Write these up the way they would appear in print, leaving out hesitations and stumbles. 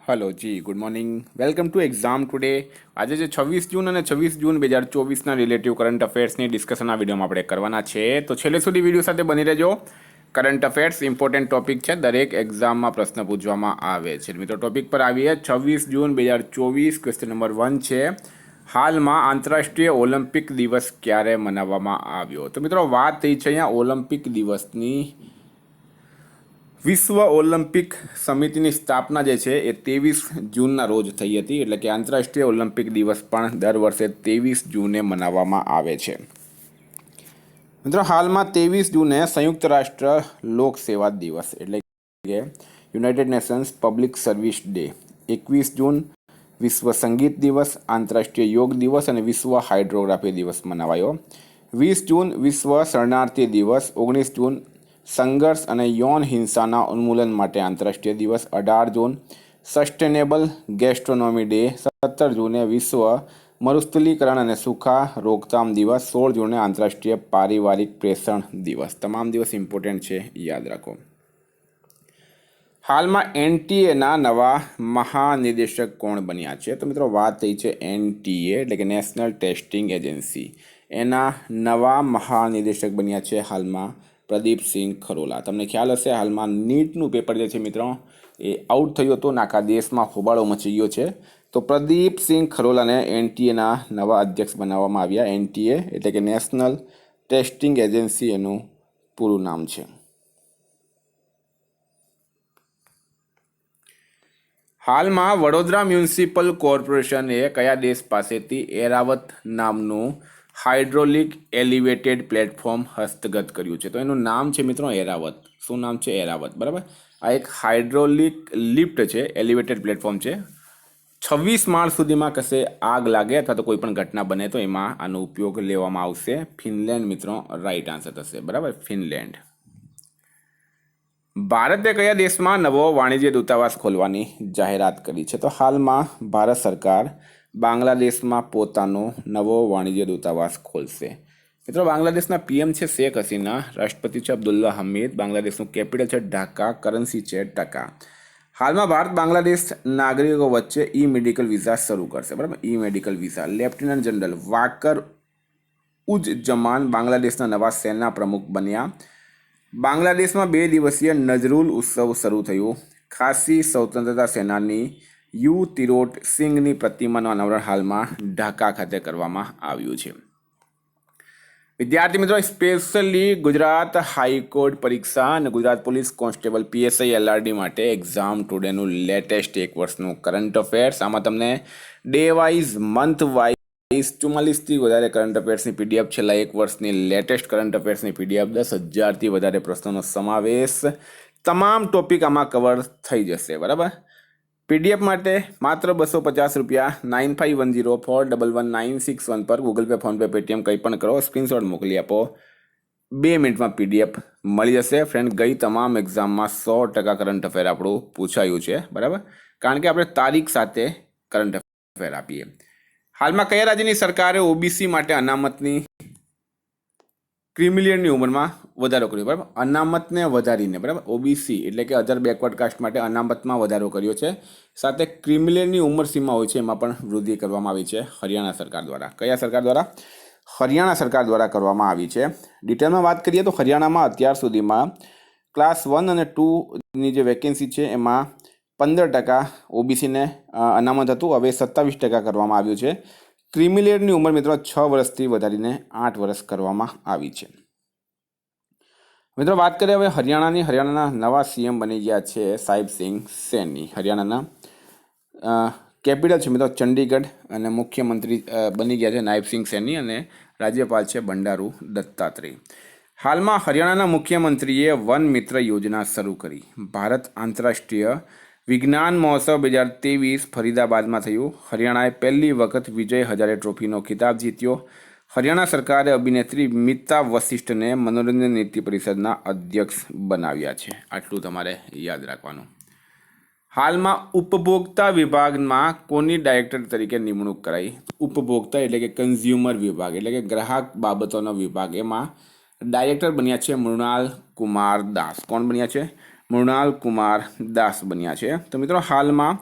Hello જી good morning welcome to exam today. આજે છે 26 જૂન અને 26 જૂન 2024ના રિલેટિવ કરંટ અફેર્સની ડિસ્કશન આ વિડીયોમાં આપણે કરવાના છે. તો છેલ્લે સુધી વિડીયો સાથે બની રહેજો. કરંટ અફેર્સ ઇમ્પોર્ટન્ટ ટોપિક છે, દરેક એક્ઝામમાં પ્રશ્ન પૂછવામાં આવે છે. મિત્રો ટોપિક પર આવીએ. 26 જૂન 2024 ક્વેશ્ચન નંબર 1 છે, હાલમાં આંતરરાષ્ટ્રીય ઓલિમ્પિક દિવસ ક્યારે મનાવવામાં આવ્યો? તો મિત્રો વાત થઈ છે અહીંયા ઓલિમ્પિક દિવસની. વિશ્વ ઓલિમ્પિક સમિતિની સ્થાપના જે છે એ 23 જૂનના રોજ થઈ હતી, એટલે કે આંતરરાષ્ટ્રીય ઓલિમ્પિક દિવસ પણ દર વર્ષે 23 જૂને મનાવવામાં આવે છે. મિત્રો હાલમાં 23 જૂને સંયુક્ત રાષ્ટ્ર લોક સેવા દિવસ એટલે કે United Nations public service day, 21 જૂન વિશ્વ સંગીત દિવસ, આંતરરાષ્ટ્રીય યોગ દિવસ અને વિશ્વ હાઇડ્રોગ્રાફી દિવસ મનાવાયો. 20 જૂન વિશ્વ શરણાર્થી દિવસ, 19 જૂન સંઘર્ષ અને યૌન હિંસાના ઉન્મૂલન માટે આંતરરાષ્ટ્રીય દિવસ, 18 જૂન સસ્ટેનેબલ ગેસ્ટ્રોનોમી ડે, 17 જૂને વિશ્વ મરુસ્થલીકરણ અને સુખા રોકથામ દિવસ, 16 જૂને આંતરરાષ્ટ્રીય પારિવારિક પ્રેષણ દિવસ. તમામ દિવસ ઇમ્પોર્ટન્ટ છે, યાદ રાખો. હાલમાં એનટીએના નવા મહાનિદેશક કોણ બન્યા છે? તો મિત્રો વાત થઈ છે એનટીએ એટલે કે નેશનલ ટેસ્ટિંગ એજન્સી, એના નવા મહાનિદેશક બન્યા છે હાલમાં પ્રદીપસિંહ ખરોલા. તમને ખ્યાલ હશે હાલમાં નીટનું પેપર જે છે મિત્રો એ આઉટ થયું હતું, આખા દેશમાં હોબાળો મચી ગયો છે. તો પ્રદીપસિંહ ખરોલાને એનટીએના નવા અધ્યક્ષ બનાવવામાં આવ્યા. એનટીએ એટલે કે નેશનલ ટેસ્ટિંગ એજન્સી એનું પૂરું નામ છે. હાલમાં વડોદરા મ્યુનિસિપલ કોર્પોરેશને કયા દેશ પાસેથી એરાવત નામનું હાઇડ્રોલિક એલિવેટેડ પ્લેટફોર્મ હસ્તગત કર્યું છે? તો એનું નામ છે મિત્રો એરાવત. શું નામ છે? એરાવત. બરાબર. આ એક હાઇડ્રોલિક લિફ્ટ છે, એલિવેટેડ પ્લેટફોર્મ છે. 26 માળ સુધીમાં કશે આગ લાગે અથવા તો કોઈ પણ ઘટના બને તો એમાં આનો ઉપયોગ લેવામાં આવશે. ફિનલેન્ડ મિત્રો રાઈટ આન્સર થશે. બરાબર, ફિનલેન્ડ. ભારતે કયા દેશમાં નવો વાણિજ્ય દૂતાવાસ ખોલવાની જાહેરાત કરી છે? તો હાલમાં ભારત સરકાર બાંગ્લાદેશમાં પોતાનો નવો વાણિજ્ય દૂતાવાસ ખોલશે. મિત્રો બાંગ્લાદેશના પીએમ છે શેખ હસીના, રાષ્ટ્રપતિ છે અબ્દુલ્લા હમીદ, બાંગ્લાદેશનું કેપિટલ છે ઢાકા, કરન્સી છે ટકા. હાલમાં ભારત બાંગ્લાદેશ નાગરિકો વચ્ચે ઈ મેડિકલ વિઝા શરૂ કરશે. બરાબર, ઈ medical visa. Lieutenant general Vakar ઉજ-જમાન બાંગ્લાદેશના નવા સેના પ્રમુખ બન્યા. બાંગ્લાદેશમાં 2 દિવસીય નજરુલ ઉત્સવ શરૂ થયું. ખાસી સ્વતંત્રતા સેનાની યુ તિરોટ સિંઘની પ્રતિમાનું અનાવરણ હાલમાં ઢાકા ખાતે કરવામાં આવ્યું છે. વિદ્યાર્થી મિત્રો, સ્પેશિયલી ગુજરાત હાઈકોર્ટ પરીક્ષા અને Gujarat police constable PSI LRD માટે એક્ઝામ ટુડેનું લેટેસ્ટ 1 વર્ષનું કરંટ અફેર્સ. આમાં તમને ડે વાઇઝ, મંથ વાઇઝ 44થી વધારે કરંટ અફેર્સની પીડીએફ, છેલ્લા 1 વર્ષની લેટેસ્ટ કરંટ અફેર્સની પીડીએફ, 10,000થી વધારે પ્રશ્નોનો સમાવેશ, તમામ ટોપિક આમાં કવર થઈ જશે. બરાબર. પીડીએફ માટે માત્ર 250 રૂપિયા, 9510411961 પર ગૂગલ પે, ફોનપે, પેટીએમ કંઈ પણ કરો, સ્ક્રીનશોટ મોકલી આપો, 2 મિનિટમાં પીડીએફ મળી જશે. ફ્રેન્ડ, ગઈ તમામ એક્ઝામમાં 100% કરંટ અફેર આપણું પૂછાયું છે. બરાબર, કારણ કે આપણે તારીખ સાથે કરંટ અફેર આપીએ. હાલમાં કયા રાજ્યની સરકારે ઓબીસી માટે અનામતની ક્રિમિલિયરની ઉંમરમાં વધારો કર્યો? બરાબર, અનામતને વધારીને. બરાબર, ઓબીસી એટલે કે અધર બેકવર્ડ કાસ્ટ માટે અનામતમાં વધારો કર્યો છે. સાથે ક્રિમિલિયરની ઉંમર સીમા હોય છે એમાં પણ વૃદ્ધિ કરવામાં આવી છે હરિયાણા સરકાર દ્વારા. કયા સરકાર દ્વારા? હરિયાણા સરકાર દ્વારા કરવામાં આવી છે. ડિટેલમાં વાત કરીએ તો હરિયાણામાં અત્યાર સુધીમાં ક્લાસ 1 અને 2ની જે વેકેન્સી છે એમાં 15% ઓબીસીને અનામત હતું, હવે 27% કરવામાં આવ્યું છે. ક્રિમિલિયરની ઉંમર મિત્રો 6 વર્ષથી વધારીને 8 વર્ષ કરવામાં આવી છે. મિત્રો વાત કરીએ હવે હરિયાણાની. હરિયાણાના નવા સીએમ બની ગયા છે સાહિબ સિંહ સૈની. હરિયાણાના કેપિટલ છે મિત્રો ચંડીગઢ અને મુખ્યમંત્રી બની ગયા છે નાયબ સિંહ સૈની અને રાજ્યપાલ છે બંડારુ દત્તાત્રેય. હાલમાં હરિયાણાના મુખ્યમંત્રીએ વન મિત્ર યોજના શરૂ કરી. ભારત આંતરરાષ્ટ્રીય વિજ્ઞાન મહોત્સવ 2023 ફરીદાબાદમાં થયું. હરિયાણાએ પહેલી વખત વિજય હજારે ટ્રોફીનો ખિતાબ જીત્યો. હરિયાણા સરકારે અભિનેત્રી મિતા વશિષ્ઠને મનોરંજન નીતિ પરિષદના અધ્યક્ષ બનાવ્યા છે. આટલું તમારે યાદ રાખવાનું. હાલમાં ઉપભોક્તા વિભાગમાં કોની ડાયરેક્ટર તરીકે નિમણૂક કરાઈ? ઉપભોક્તા એટલે કે કન્ઝ્યુમર વિભાગ એટલે કે ગ્રાહક બાબતોનો વિભાગ, એમાં ડાયરેક્ટર બન્યા છે મૃણાલ કુમાર દાસ. કોણ બન્યા છે? મૃણાલ કુમાર દાસ બન્યા છે. તો મિત્રો હાલમાં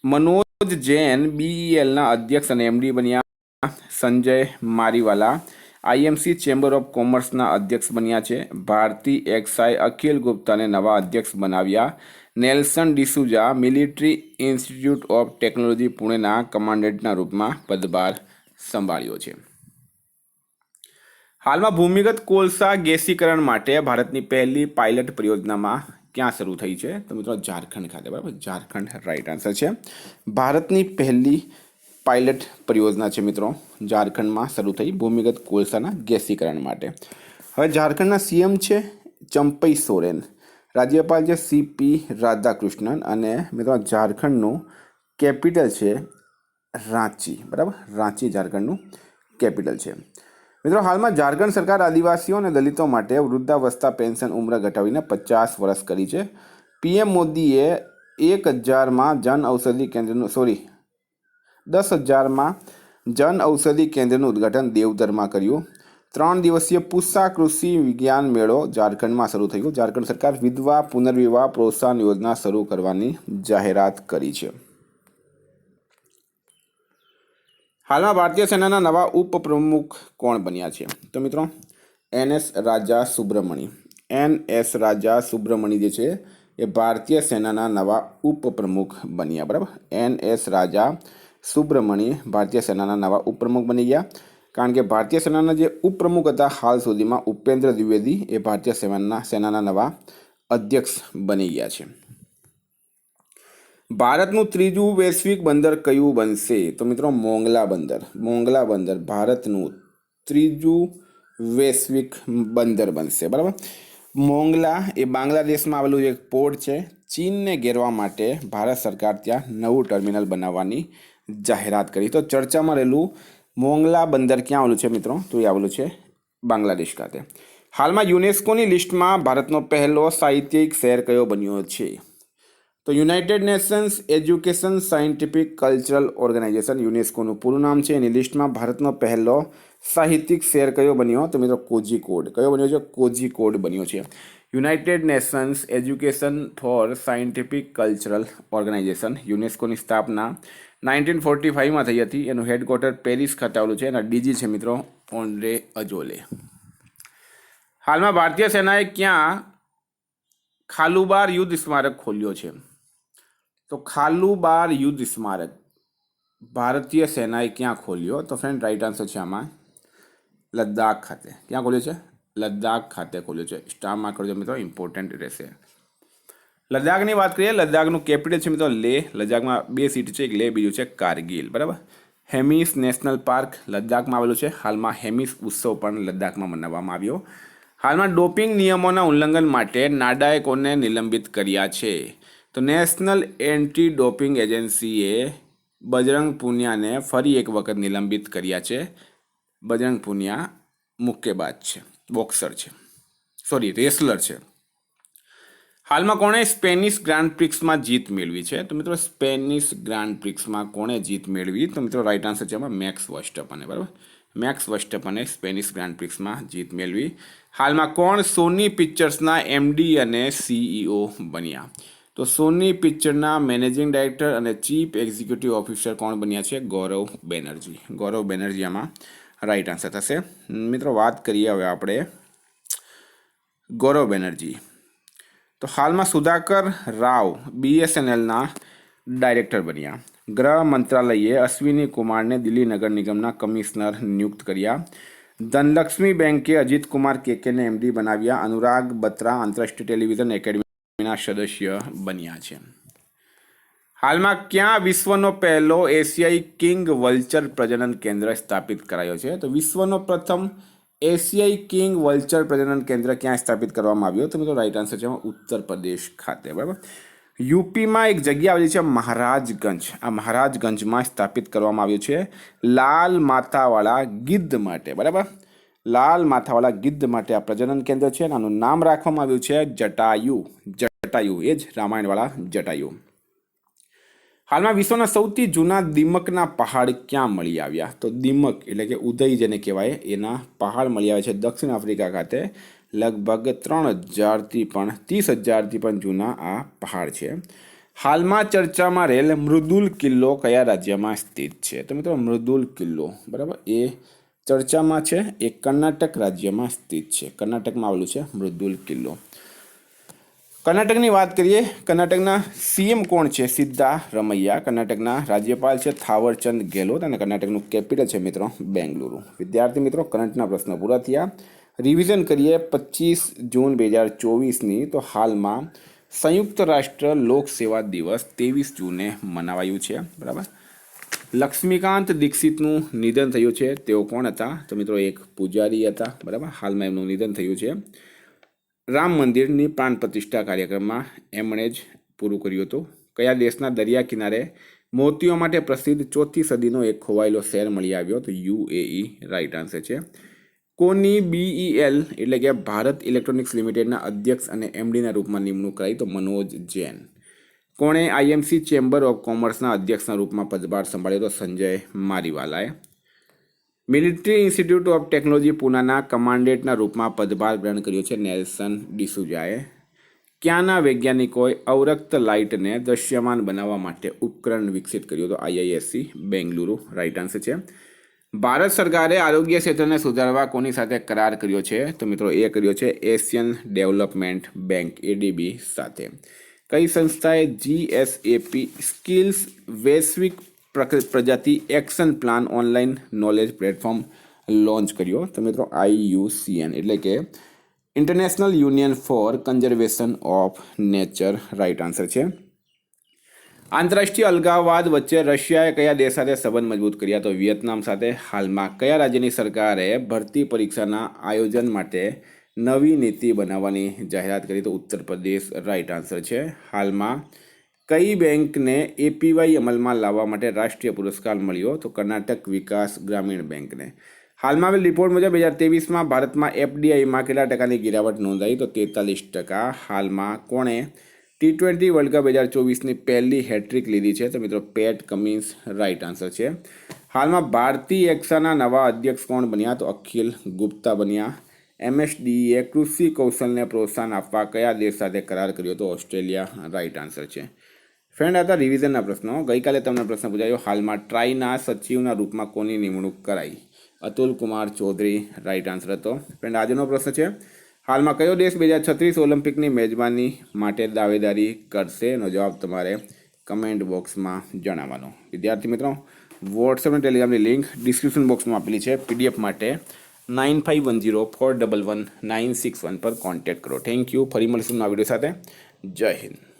મનોજ જૈન BELના અધ્યક્ષ અને MD બન્યા. સંજય મારીવાલા IMC ચેમ્બર ઓફ કોમર્સના અધ્યક્ષ બન્યા છે. ભારતી એક્સાઈ અખિલ ગુપ્તાને નવા અધ્યક્ષ બનાવ્યા. Nelson D'Souza Military institute of Technology પુણેના કમાન્ડન્ટના રૂપમાં પદભાર સંભાળ્યો છે. હાલમાં ભૂમિગત કોલસા ગેસીકરણ માટે ભારતની પહેલી પાયલટ પરિયોજનામાં ક્યાં શરૂ થઈ છે? તો મિત્રો ઝારખંડ ખાતે. બરાબર, ઝારખંડ રાઈટ આન્સર છે. ભારતની પહેલી પાયલટ પરિયોજના છે મિત્રો ઝારખંડમાં શરૂ થઈ ભૂમિગત કોલસાના ગેસીકરણ માટે. હવે ઝારખંડના CM છે ચંપઈ સોરેન, રાજ્યપાલ છે CP રાધાકૃષ્ણન અને મિત્રો ઝારખંડનું કેપિટલ છે રાંચી. બરાબર, રાંચી ઝારખંડનું કેપિટલ છે. મિત્રો હાલમાં ઝારખંડ સરકાર આદિવાસીઓ અને દલિતો માટે વૃદ્ધાવસ્થા પેન્શન ઉંમર ઘટાડીને 50 વર્ષ કરી છે. PM મોદીએ 10,000માં જન ઔષધિ કેન્દ્રનું 10,000માં જન ઔષધિ કેન્દ્રનું ઉદ્ઘાટન દેવધરમાં કર્યું. 3 દિવસીય પુસા કૃષિ વિજ્ઞાન મેળો ઝારખંડમાં શરૂ થયો. ઝારખંડ સરકાર વિધવા પુનર્વિવાહ પ્રોત્સાહન યોજના શરૂ કરવાની જાહેરાત કરી છે. હાલમાં ભારતીય સેનાના નવા ઉપપ્રમુખ કોણ બન્યા છે? તો મિત્રો NS રાજા સુબ્રમણી. NS રાજા સુબ્રમણી જે છે એ ભારતીય સેનાના નવા ઉપપ્રમુખ બન્યા. બરાબર, NS રાજા સુબ્રમણી ભારતીય સેનાના નવા ઉપપ્રમુખ બની ગયા. કારણ કે ભારતીય સેનાના જે ઉપપ્રમુખ હતા હાલ સુધીમાં ઉપેન્દ્ર દ્વિવેદી એ ભારતીય સેનાના નવા અધ્યક્ષ બની ગયા છે. ભારતનું ત્રીજું વૈશ્વિક બંદર કયું બનશે? તો મિત્રો મોંગલા બંદર. મોંગલા બંદર ભારતનું ત્રીજું વૈશ્વિક બંદર બનશે. બરાબર, મોંગલા એ બાંગ્લાદેશમાં આવેલું એક પોર્ટ છે. ચીનને ઘેરવા માટે ભારત સરકાર ત્યાં નવું ટર્મિનલ બનાવવાની જાહેરાત કરી. તો ચર્ચામાં રહેલું મોંગલા બંદર ક્યાં આવેલું છે મિત્રો? તો એ આવેલું છે બાંગ્લાદેશ ખાતે. હાલમાં યુનેસ્કોની લિસ્ટમાં ભારતનો પહેલો સાહિત્યિક શહેર કયો બન્યો છે? તો United Nations Education Scientific Cultural Organization યુનેસ્કોનું પૂરું નામ છે. એની લિસ્ટમાં ભારતનો પહેલો સાહિત્યિક શહેર કયો બન્યો? તો મિત્રો કોઝિકોડ. કયો બન્યો છે? કોઝિકોડ બન્યો છે. United Nations Education for Scientific Cultural Organization યુનેસ્કોની સ્થાપના 1945માં થઈ હતી. એનું હેડક્વાર્ટર પેરિસ ખાતે આવેલું છે. એના DG છે મિત્રો ઓન્ડ્રે અજોલે. હાલમાં ભારતીય સેનાએ ક્યાં ખાલુબાર યુદ્ધ સ્મારક ખોલ્યો છે? તો ખાલુબાર યુદ્ધ સ્મારક ભારતીય સેનાએ ક્યાં ખોલ્યો? તો ફ્રેન્ડ રાઈટ આન્સર છે આમાં લદ્દાખ ખાતે. ક્યાં ખોલ્યો છે? લદ્દાખ ખાતે ખોલ્યો છે. સ્ટારમાં કરજો મિત્રો, ઇમ્પોર્ટન્ટ રહેશે. લદ્દાખની વાત કરીએ, લદ્દાખનું કેપિટલ છે મિત્રો લેહ. લદ્દાખમાં 2 સિટી છે, એક લેહ, બીજું છે કારગિલ. બરાબર, હેમિસ નેશનલ પાર્ક લદ્દાખમાં આવેલું છે. હાલમાં હેમિસ ઉત્સવ પણ લદ્દાખમાં મનાવવામાં આવ્યો. હાલમાં ડોપિંગ નિયમોના ઉલ્લંઘન માટે નાડાએ કોને નિલંબિત કર્યા છે? તો નેશનલ એન્ટી ડોપિંગ એજન્સીએ બજરંગ પુનિયાને ફરી એક વખત નિલંબિત કર્યા છે. બજરંગ પુનિયા મુક્કેબાજ છે, બોક્સર છે, રેસલર છે. હાલમાં કોણે સ્પેનિશ ગ્રાન્ડ પ્રિક્સમાં જીત મેળવી છે? તો મિત્રો સ્પેનિશ ગ્રાન્ડ પ્રિક્સમાં કોણે જીત મેળવી? તો મિત્રો રાઈટ આન્સર છે એમાં મેક્સ વર્સ્ટેપને. બરાબર, મેક્સ વર્સ્ટેપને સ્પેનિશ ગ્રાન્ડ પ્રિક્સમાં જીત મેળવી. હાલમાં કોણ સોની પિક્ચર્સના MD અને CEO બન્યા? તો સોની પિક્ચરના મેનેજિંગ ડાયરેક્ટર અને ચીફ એક્ઝિક્યુટિવ ઓફિસર કોણ બન્યા છે? ગૌરવ બેનર્જી. ગૌરવ બેનર્જી આમાં રાઈટ આન્સર થશે. મિત્રો વાત કરીએ હવે આપણે ગૌરવ બેનર્જી. તો હાલમાં સુધાકર રાવ BSNLના ડાયરેક્ટર બન્યા. ગૃહ મંત્રાલયે અશ્વિની કુમારને દિલ્હી નગર નિગમના કમિશનર નિયુક્ત કર્યા. ધનલક્ષ્મી બેંકે અજીત કુમાર KKને MD બનાવ્યા. અનુરાગ બત્રા આંતરરાષ્ટ્રીય ટેલિવિઝન એકેડમીના સદસ્ય બન્યા છે. હાલમાં ક્યાં વિશ્વનો પહેલો એશિયાઈ કિંગ વલ્ચર પ્રજનન કેન્દ્ર સ્થાપિત કરાયો છે? તો વિશ્વનો પ્રથમ એશિયાઈ કિંગ વલ્ચર પ્રજનન કેન્દ્ર ક્યાં સ્થાપિત કરવામાં આવ્યો? તો મિત્રો રાઈટ આન્સર છે ઉત્તર પ્રદેશ ખાતે. બરાબર, યુપીમાં એક જગ્યા આવેલી છે મહારાજગંજ. આ મહારાજગંજમાં સ્થાપિત કરવામાં આવ્યું છે લાલ માથાવાળા ગિદ્ધ માટે. બરાબર, લાલ માથાવાળા ગિદ્ધ માટે આ પ્રજનન કેન્દ્ર છે. આનું નામ રાખવામાં આવ્યું છે જટાયુ. જટાયુ એ જ રામાયણવાળા જટાયુ. હાલમાં વિશ્વના સૌથી જૂના દીમકના પહાડ ક્યાં મળી આવ્યા? તો દીમક એટલે કે ઉદય જેને કહેવાય એના પહાડ મળી આવ્યા છે દક્ષિણ આફ્રિકા ખાતે. લગભગ 30,000થી પણ જૂના આ પહાડ છે. હાલમાં ચર્ચામાં રહેલ મૃદુલ કિલ્લો કયા રાજ્યમાં સ્થિત છે? તો મિત્રો મૃદુલ કિલ્લો બરાબર એ ચર્ચામાં છે, એ કર્ણાટક રાજ્યમાં સ્થિત છે. કર્ણાટકમાં આવેલું છે મૃદુલ કિલ્લો. કર્ણાટકની વાત કરીએ, કર્ણાટકના સીએમ કોણ છે? સિદ્ધારમૈયા. કર્ણાટકના રાજ્યપાલ છે થાવરચંદ ગેહલોત અને કર્ણાટકનું કેપિટલ છે મિત્રો બેંગલુરુ. વિદ્યાર્થી મિત્રો કરંટના પ્રશ્નો પૂરા થયા. રિવિઝન કરીએ 25 જૂન 2024ની. તો હાલમાં સંયુક્ત રાષ્ટ્ર લોક સેવા દિવસ 23 જૂને મનાવાયું છે બરાબર. લક્ષ્મીકાંત દીક્ષિતનું નિધન થયું છે. તેઓ કોણ હતા? તો મિત્રો એક પૂજારી હતા બરાબર. હાલમાં એમનું નિધન થયું છે. રામ મંદિરની પ્રાણ પ્રતિષ્ઠા કાર્યક્રમમાં એમણે જ પૂરું કર્યું હતું. કયા દેશના દરિયા કિનારે મોતીઓ માટે પ્રસિદ્ધ 4થી સદીનો એક ખોવાયેલો શહેર મળી આવ્યો? તો UAE રાઈટ આન્સર છે. કોની BEL એટલે કે ભારત ઇલેક્ટ્રોનિક્સ લિમિટેડના અધ્યક્ષ અને MDના રૂપમાં નિમણૂક કરાઈ? તો મનોજ જૈન. કોણે IMC ચેમ્બર ઓફ કોમર્સના અધ્યક્ષના રૂપમાં પદભાર સંભાળ્યો? તો સંજય મારીવાલાએ. મિલિટરી ઇન્સ્ટિટ્યૂટ ઓફ ટેકનોલોજી પૂનાના કમાન્ડેન્ટના રૂપમાં પદભાર ગ્રહણ કર્યો છે નેલ્સન ડિસુઝાએ. ક્યાંના વૈજ્ઞાનિકોએ અવરક્ત લાઇટને દૃશ્યમાન બનાવવા માટે ઉપકરણ વિકસિત કર્યું? તો IISc બેંગલુરુ રાઈટ આન્સર છે. ભારત સરકારે આરોગ્ય ક્ષેત્રને સુધારવા કોની સાથે કરાર કર્યો છે? તો મિત્રો એ કર્યો છે એશિયન ડેવલપમેન્ટ બેંક ADB સાથે. કઈ સંસ્થાએ GSAP સ્કિલ્સ વૈશ્વિક પ્રજાતિ action plan online knowledge platform launch કર્યો? તો મિત્રો IUCN એટલે કે International Union for Conservation of Nature right answer છે. આંતરરાષ્ટ્રીય અલગાવવાદ વચ્ચે રશિયાએ કયા દેશ સાથે સંબંધ મજબૂત કર્યા? તો વિયેતનામ સાથે. હાલમાં કયા રાજ્યની સરકારે ભરતી પરીક્ષાના આયોજન માટે નવી નીતિ બનાવવાની જાહેરાત કરી? તો ઉત્તર પ્રદેશ રાઈટ આન્સર છે. હાલમાં કઈ બેંકને APY અમલમાં લાવવા માટે રાષ્ટ્રીય પુરસ્કાર મળ્યો? તો કર્ણાટક વિકાસ ગ્રામીણ બેંકને. હાલમાં આવેલ રિપોર્ટ મુજબ 2023માં ભારતમાં FDIમાં કેટલા ટકાની ગિરાવટ નોંધાઈ? તો 43%. હાલમાં કોણે T20 વર્લ્ડ કપ 2024ની પહેલી હેટ્રિક લીધી છે? તો મિત્રો પેટ કમિન્સ રાઈટ આન્સર છે. હાલમાં ભારતીય એક્સાના નવા અધ્યક્ષ કોણ બન્યા? તો અખિલ ગુપ્તા બન્યા. MSDE કૃષિ કૌશલને પ્રોત્સાહન આપવા કયા દેશ સાથે કરાર કર્યો? તો ઓસ્ટ્રેલિયા રાઈટ આન્સર છે. ફ્રેન્ડ હતા રિવિઝનના પ્રશ્નો. ગઈકાલે તમને પ્રશ્ન પૂછાયો હાલમાં ટ્રાઈના સચિવના રૂપમાં કોની નિમણૂક કરાઈ? અતુલ કુમાર ચૌધરી રાઈટ આન્સર હતો. ફ્રેન્ડ આજનો પ્રશ્ન છે હાલમાં કયો દેશ 2036 ઓલિમ્પિકની મેજબાની માટે દાવેદારી કરશે? એનો જવાબ તમારે કમેન્ટ બોક્સમાં જણાવવાનો. વિદ્યાર્થી મિત્રો વોટ્સએપ અને ટેલિગ્રામની લિંક ડિસ્ક્રિપ્શન બોક્સમાં આપેલી છે. PDF માટે 9510411961 પર કોન્ટેક્ટ કરો. Thank you. ફરી મળીશું નવા વિડીયો સાથે. જય હિન્દ.